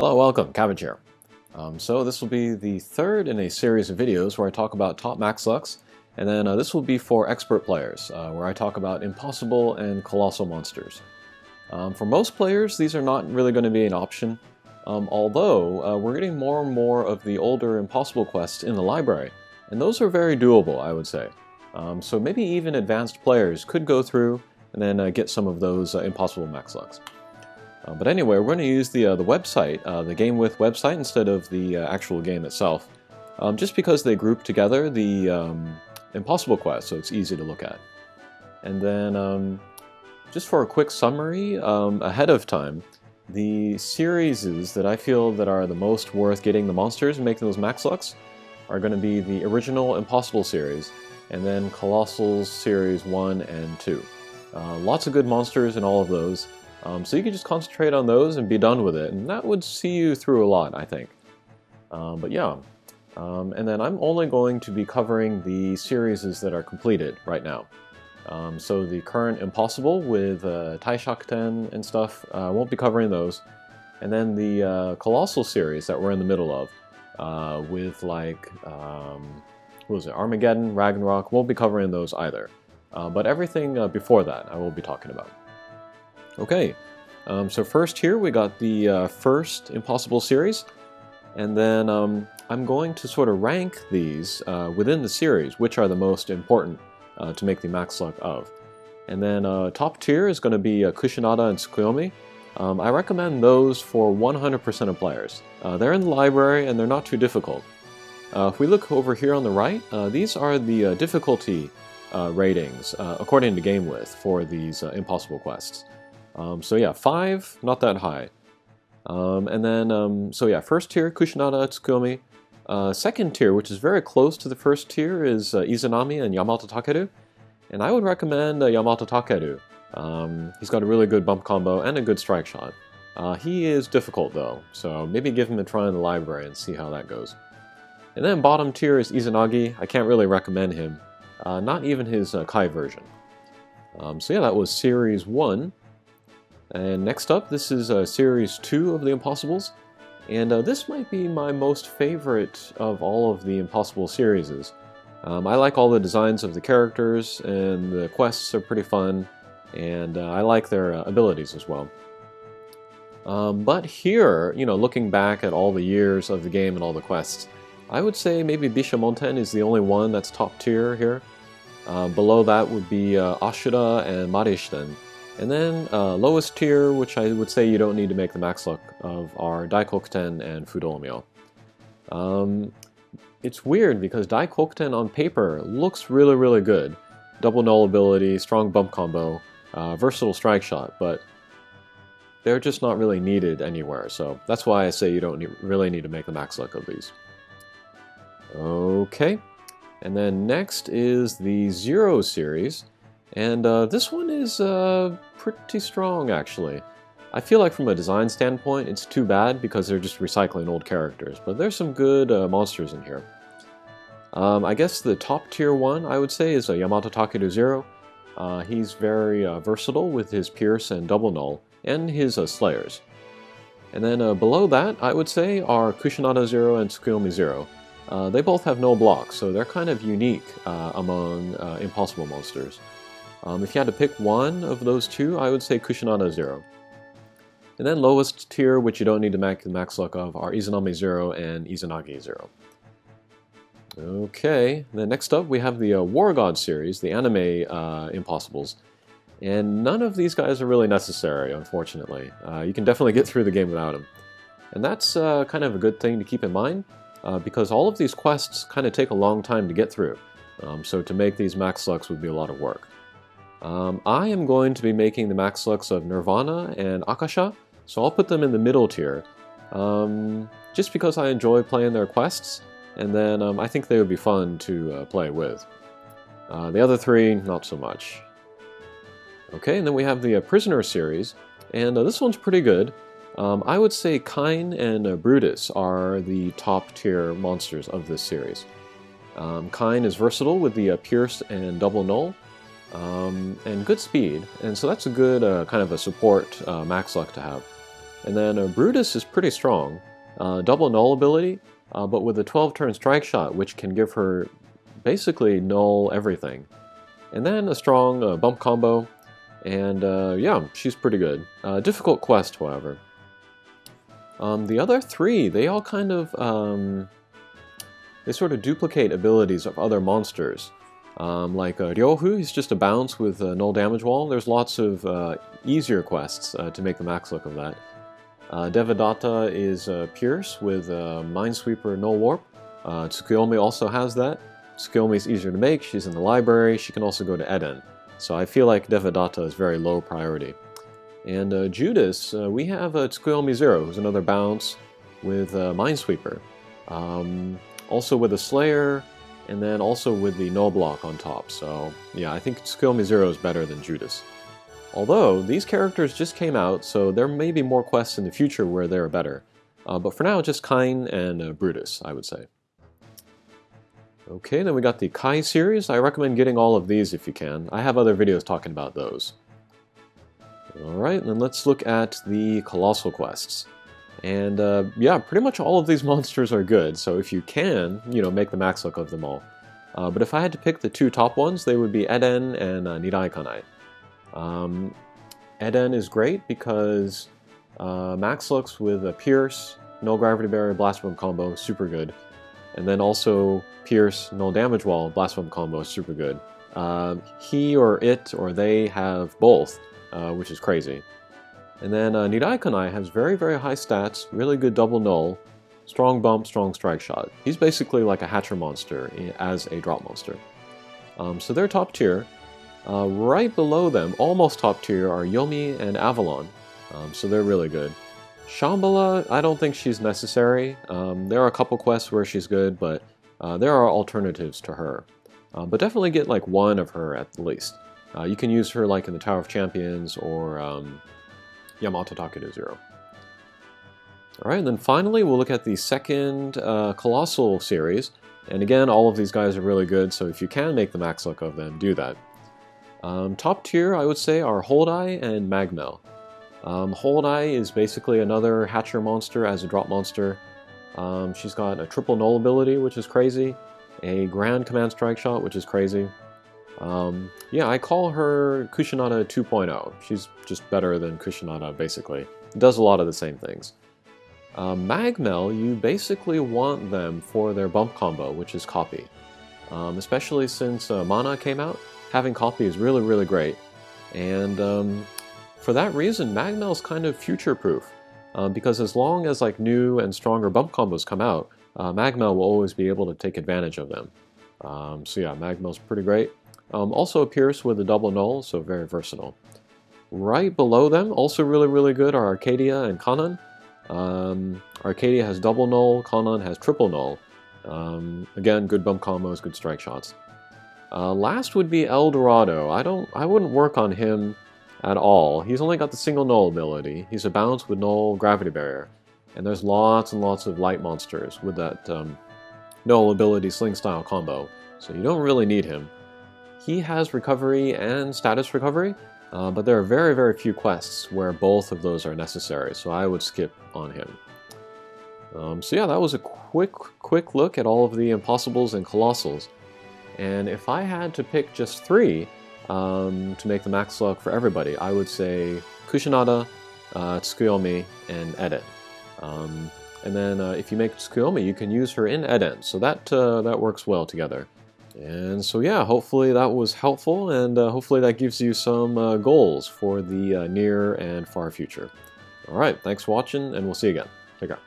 Hello, welcome, Cabbage here. So this will be the third in a series of videos where I talk about top max lux, and then this will be for expert players, where I talk about impossible and colossal monsters. For most players, these are not really going to be an option, although we're getting more and more of the older impossible quests in the library, and those are very doable, I would say. So maybe even advanced players could go through and then get some of those impossible max lux. But anyway, we're going to use the website, the Game With website, instead of the actual game itself, just because they group together the impossible quests, so it's easy to look at. And then, just for a quick summary, ahead of time, the series that I feel that are the most worth getting the monsters and making those max lux are going to be the original Impossible series, and then Colossal series 1 and 2. Lots of good monsters in all of those. So you can just concentrate on those and be done with it, and that would see you through a lot, I think. But yeah, and then I'm only going to be covering the series that are completed right now. So the current Impossible with Taishakuten and stuff, I won't be covering those. And then the Colossal series that we're in the middle of, with like, what was it, Armageddon, Ragnarok, won't be covering those either. But everything before that I will be talking about. Okay, so first here we got the first Impossible series, and then I'm going to sort of rank these within the series, which are the most important to make the max luck of. And then top tier is going to be Kushinada and Tsukuyomi. I recommend those for 100% of players. They're in the library and they're not too difficult. If we look over here on the right, these are the difficulty ratings according to Game With for these Impossible quests. So yeah, 5, not that high. And then, so yeah, first tier, Kushinada, Tsukuyomi. Second tier, which is very close to the first tier, is IZANAMI and Yamato Takeru. And I would recommend Yamato Takeru. He's got a really good bump combo and a good strike shot. He is difficult though, so maybe give him a try in the library and see how that goes. And then bottom tier is IZANAGI. I can't really recommend him. Not even his Kai version. So yeah, that was Series 1. And next up, this is Series 2 of the Impossibles, and this might be my most favorite of all of the Impossible series. I like all the designs of the characters, and the quests are pretty fun, and I like their abilities as well. But here, you know, looking back at all the years of the game and all the quests, I would say maybe Bishamonten is the only one that's top tier here. Below that would be Ashura and Marishiten. And then lowest tier, which I would say you don't need to make the max luck of, are Daikokuten and Fudomyo. It's weird because Daikokuten on paper looks really, really good. Double null ability, strong bump combo, versatile strike shot, but they're just not really needed anywhere. So that's why I say you don't really need to make the max luck of these. Okay, and then next is the Zero series. And this one is pretty strong, actually. I feel like from a design standpoint, it's too bad because they're just recycling old characters, but there's some good monsters in here. I guess the top tier one, I would say, is Yamato Takeru Zero. He's very versatile with his Pierce and Double Null, and his Slayers. And then below that, I would say, are Kushinada Zero and Tsukuyomi Zero. They both have no blocks, so they're kind of unique among Impossible monsters. If you had to pick one of those two, I would say Kushinada Zero. And then lowest tier, which you don't need to make the max luck of, are Izanami Zero and Izanagi Zero. Okay, then next up we have the War God series, the anime Impossibles. And none of these guys are really necessary, unfortunately. You can definitely get through the game without them. And that's kind of a good thing to keep in mind, because all of these quests kind of take a long time to get through. So to make these max lucks would be a lot of work. I am going to be making the max lux of Nirvana and Akasha, so I'll put them in the middle tier, just because I enjoy playing their quests, and then I think they would be fun to play with. The other three, not so much. Okay, and then we have the Prisoner series, and this one's pretty good. I would say Kain and Brutus are the top tier monsters of this series. Kain is versatile with the Pierce and Double Null, and good speed, and so that's a good kind of a support max luck to have. And then Brutus is pretty strong. Double null ability, but with a 12-turn strike shot, which can give her basically null everything. And then a strong bump combo, and yeah, she's pretty good. Difficult quest, however. The other three, they all kind of, they sort of duplicate abilities of other monsters. Like RYOFU, he's just a bounce with a null damage wall. There's lots of easier quests to make the max look of that. Devadatta is Pierce with Minesweeper null warp. Tsukuyomi also has that. Tsukuyomi is easier to make, she's in the library, she can also go to Eden. So I feel like Devadatta is very low priority. And Judas, we have Tsukuyomi 0, who's another bounce with Minesweeper. Also with a Slayer, and then also with the null block on top. So yeah, I think Tsukuyomi 0 is better than Judas. Although, these characters just came out, so there may be more quests in the future where they're better. But for now, just Kain and Brutus, I would say. Okay, then we got the Kai series. I recommend getting all of these if you can. I have other videos talking about those. Alright, then let's look at the Colossal quests. And yeah, pretty much all of these monsters are good, so if you can, you know, make the max look of them all. But if I had to pick the two top ones, they would be Eden and Nirai Kanai. Eden is great because max looks with a Pierce, null gravity barrier, blast bomb combo, super good. And then also Pierce, null damage wall, blast bomb combo, super good. He or it or they have both, which is crazy. And then Nirai Kanai has very, very high stats, really good double null, strong bump, strong strike shot. He's basically like a Hatcher monster as a drop monster. So they're top tier. Right below them, almost top tier, are Yomi and Avalon, so they're really good. Shambala, I don't think she's necessary. There are a couple quests where she's good, but there are alternatives to her. But definitely get like one of her at least. You can use her like in the Tower of Champions or Yamato Takeru 0. Alright, and then finally we'll look at the second Colossal series. And again, all of these guys are really good, so if you can make the max look of them, do that. Top tier, I would say, are Holdai and Magmel. Holdai is basically another Hatcher monster as a drop monster. She's got a triple null ability, which is crazy, a grand command strike shot, which is crazy. Yeah, I call her Kushinada 2.0. She's just better than Kushinada, basically. Does a lot of the same things. Magmel, you basically want them for their bump combo, which is copy. Especially since Mana came out. Having copy is really, really great, and for that reason, Magmel's kind of future-proof, because as long as like new and stronger bump combos come out, Magmel will always be able to take advantage of them. So yeah, Magmel's pretty great. Also a Pierce with a double null, so very versatile. Right below them, also really, really good, are Arcadia and Kanan. Arcadia has double null, Kanan has triple null. Again, good bump combos, good strike shots. Last would be El Dorado. I wouldn't work on him at all. He's only got the single null ability. He's a bounce with null gravity barrier. And there's lots and lots of light monsters with that null ability sling style combo. So you don't really need him. He has recovery and status recovery, but there are very, very few quests where both of those are necessary, so I would skip on him. So yeah, that was a quick look at all of the Impossibles and Colossals. And if I had to pick just three to make the max luck for everybody, I would say Kushinada, Tsukuyomi, and Eden. And then if you make Tsukuyomi, you can use her in Eden, so that works well together. And so yeah, hopefully that was helpful, and hopefully that gives you some goals for the near and far future. Alright, thanks for watching, and we'll see you again. Take care.